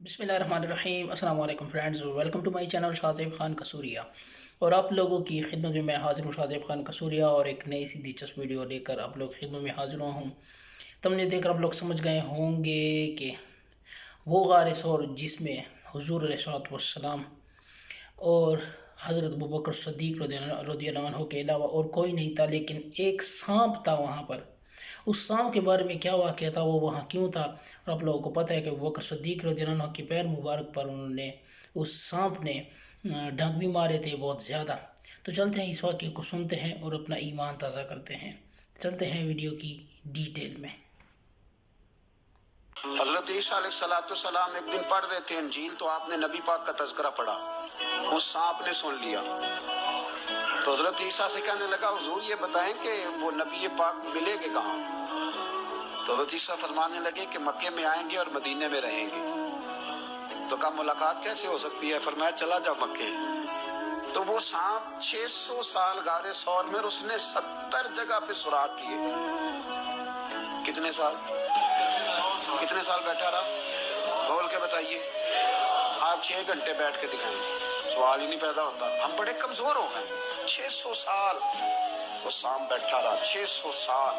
बिस्मिल्लाहिर्रहमानिर्रहीम। अस्सलाम वालेकुम friends, welcome to my channel Shahzeb Khan Kasuriya. और आप लोगों की खिदमत में मैं हाज़िर हूँ शाज़ेब खान कसूरिया, और एक नई सी दिलचस्प वीडियो लेकर आप लोग खिदमत में हाज़िर हुआ हूँ। तुमने देखकर आप लोग समझ गए होंगे कि वो गार सौर जिसमें हुज़ूर अलैहिस्सलातु वस्सलाम और हज़रत अबू बकर सिद्दीक़ रज़ियल्लाहु अन्हु के अलावा और कोई नहीं था, लेकिन एक सांप था वहाँ पर। उस सांप के बारे में क्या वाक़या था, वो वहाँ क्यों था, और आप लोगों को पता है कि अबू बकर सिद्दीक़ रज़ियल्लाहु अन्हु के पैर मुबारक पर उन्होंने उस सांप ने डंक भी मारे थे बहुत ज़्यादा। तो चलते हैं इस वाक़े को सुनते हैं और अपना ईमान ताज़ा करते हैं। चलते हैं वीडियो की डिटेल में। हजरत ईसा अलैहिस्सलाम एक दिन पढ़ रहे थे इंजील, तो आपने नबी पाक का तज़किरा पढ़ा। उस सांप ने सुन लिया तो हजरत ईसा से कहने लगा, हुजूर ये बताएं कि वो नबी पाक मिलेंगे कहाँ। तो हजरत ईसा फरमाने लगे कि मक्के में आएंगे और मदीने में रहेंगे। तो कहा मुलाकात कैसे हो सकती है? फरमाया चला जाओ मक्के। तो वो सांप 600 साल गारे सौर में उसने 70 जगह पे सुराख किए। कितने साल बैठा रहा? बोल के बताइए। आप 6 घंटे बैठ के दिखाएं, सवाल ही नहीं पैदा होता। हम बड़े कमजोर हो गए। 600 साल वो सांप बैठा रहा, 600 साल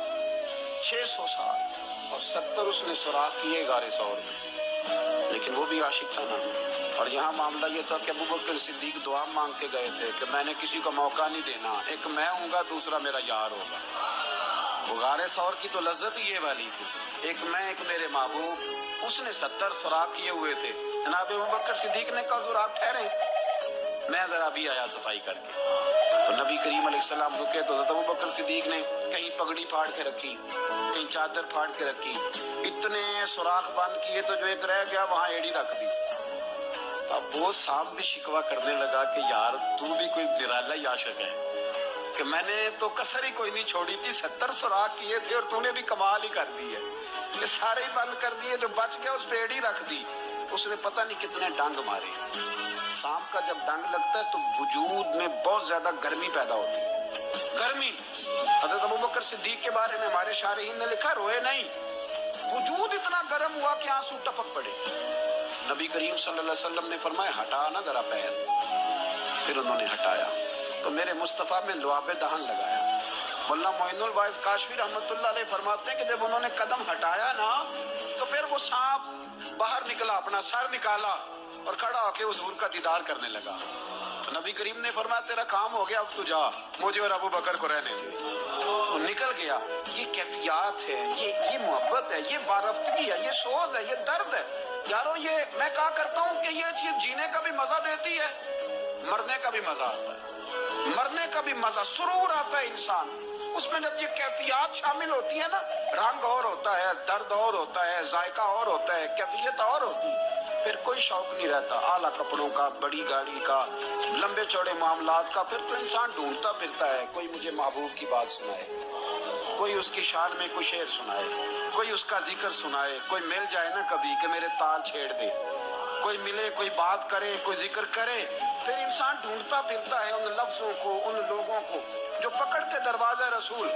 और 70 उसने सुराख किए गारे सौर में, लेकिन वो भी आशिक था ना। और यहाँ मामला ये था कि अबू बकर सिद्दीक दुआ मांग के गए थे कि मैंने किसी को मौका नहीं देना, एक मैं हूँगा, दूसरा मेरा यार होगा। वो गारे सौर की तो लज्जत ही ये वाली थी, एक मैं एक मेरे महबूब। उसने 70 सुराख किए हुए थे। जनाब अबू बकर सिद्दीक ने कहा हुजूर आप ठहरे, मैं जरा भी आया सफाई करके। तो नबी करीम अलैहिस्सलाम रुके तो अबू बकर सिद्दीक ने कहीं पगड़ी फाड़ के रखी, कहीं चादर फाड़ के रखी, इतने सुराख बंद किए तो जो एक रह गया वहां एड़ी रख दी। तो अब वो सांप भी शिकवा करने लगा कि यार तू भी कोई निराला ही आशिक है कि मैंने तो कसर ही कोई नहीं छोड़ी थी, 70 सुराख किए थे और तूने भी कमाल ही कर दी है, ये सारे ही बंद कर दिए, जो बच गया उस पे एड़ी रख दी। उसने पता नहीं कितने डंग मारे। सांप का जब डंग लगता है तो वजूद में बहुत ज्यादा गर्मी पैदा होती है। गर्मी हज़रत अबू बकर सिद्दीक के बारे में हमारे शारहीन ने लिखा, रोए नहीं, वजूद इतना गर्म हुआ कि आंसू टपक पड़े। नबी करीम सल्लल्लाहु अलैहि वसल्लम ने फरमाया हटा ना जरा पैर। फिर उन्होंने हटाया तो मेरे मुस्तफ़ा में लुआबे दहन लगाया। मुल्ला मोइनुल वाइज काशफी रहमतुल्लाह अलैह फरमाते हैं कि जब उन्होंने कदम हटाया ना तो फिर वो सांप बाहर निकला, अपना सर निकाला और खड़ा होकर हुजूर का दीदार करने लगा। तो नबी करीम ने फरमाया तेरा काम हो गया, अब तू जा, मुझे और अबू बकर को रहने दे। वो निकल गया। ये कैफियत है, ये मोहब्बत है, ये बारफ्तगी है, ये सोच है, ये दर्द है। यारो ये मैं कहा करता हूँ कि ये चीज जीने का भी मजा देती है, मरने का भी मजा आता है। मरने का भी मजा, सुरूर आता है इंसान उसमें जब ये कैफियत शामिल होती है ना। रंग और होता है, दर्द और होता है, जायका और होता है, कैफियत और होती है। फिर कोई शौक नहीं रहता आला कपड़ों का, बड़ी गाड़ी का, लंबे चौड़े मामलात का। फिर तो इंसान ढूंढता फिरता है कोई मुझे महबूब की बात सुनाए, कोई उसकी शान में कोई शेर सुनाए, कोई उसका जिक्र सुनाए, कोई मिल जाए ना कभी कि मेरे ताल छेड़ दे, कोई मिले, कोई बात करे, कोई जिक्र करे। फिर इंसान ढूंढता फिरता है उन लफ्जों को, उन लोगों को जो पकड़ के दरवाजा रसूल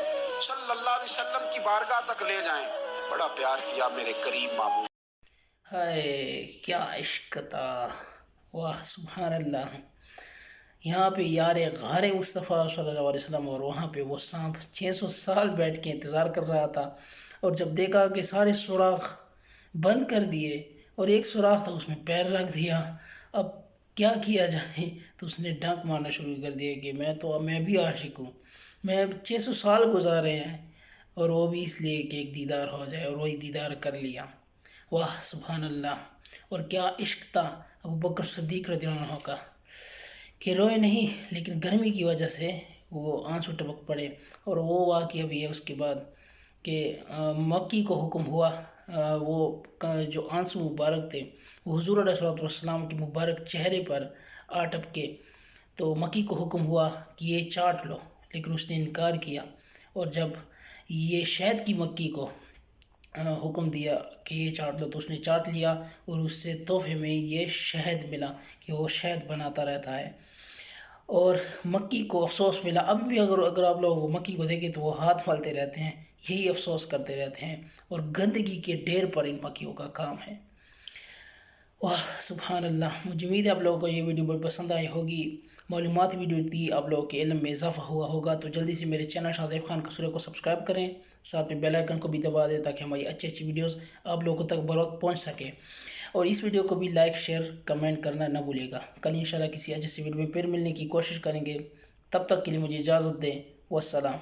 सल्लल्लाहु अलैहि वसल्लम की बारगाह तक ले जाएं। बड़ा प्यार किया मेरे करीम महबूब। हाय क्या इश्क था, वाह सुभान अल्लाह। यहाँ पे यार गारे मुस्तफ़ा सल्लल्लाहु अलैहि वसल्लम, और वहाँ पे वो सांप 600 साल बैठ के इंतज़ार कर रहा था। और जब देखा कि सारे सुराख बंद कर दिए और एक सुराख था उसमें पैर रख दिया, अब क्या किया जाए, तो उसने डंक मारना शुरू कर दिया कि मैं भी आशिक हूँ, मैं 600 साल गुजारे हैं और वो भी इसलिए कि एक दीदार हो जाए, और वही दीदार कर लिया। वाह सुभान अल्लाह। और क्या इश्क था अबू बकर सिद्दीक़ रज़ियल्लाहु अन्हु का, कि रोए नहीं लेकिन गर्मी की वजह से वो आंसू टपक पड़े। और वो वाक़या भी है उसके बाद कि मक्की को हुक्म हुआ, जो आंसू मुबारक थे वो हुज़ूर अलैहिस्सलातु वस्सलाम के मुबारक चेहरे पर आ टपके। तो मक्की को हुक्म हुआ कि ये चाट लो, लेकिन उसने इनकार किया। और जब ये शहद की मक्की को हुक्म दिया कि ये चाट लो, तो उसने चाट लिया, और उससे तोहफे में ये शहद मिला कि वो शहद बनाता रहता है। और मक्की को अफसोस मिला, अभी भी अगर आप लोग मक्की को देखें तो वो हाथ मलते रहते हैं, यही अफसोस करते रहते हैं, और गंदगी के ढेर पर इन मक्खियों का काम है। واہ سبحان اللہ. مجھے امید ہے آپ لوگوں کو یہ ویڈیو بہت پسند آئی ہوگی. معلوماتی ویڈیو تھی, آپ لوگوں کے علم میں اضافہ ہوا ہوگا. تو جلدی سے میرے چینل شاہ زیب خان قصوری کو سبسکرائب کریں, ساتھ میں بیل آئیکن کو بھی دبا دیں تاکہ ہماری اچھی اچھی ویڈیوز آپ لوگوں تک بر وقت پہنچ سکے. اور اس ویڈیو کو بھی لائک شیئر کمنٹ کرنا نہ بھولیے گا. کل انشاءاللہ کسی اچھے سی ویڈیو میں پھر ملنے کی کوشش کریں گے. تب تک کے لیے مجھے اجازت دیں. والسلام.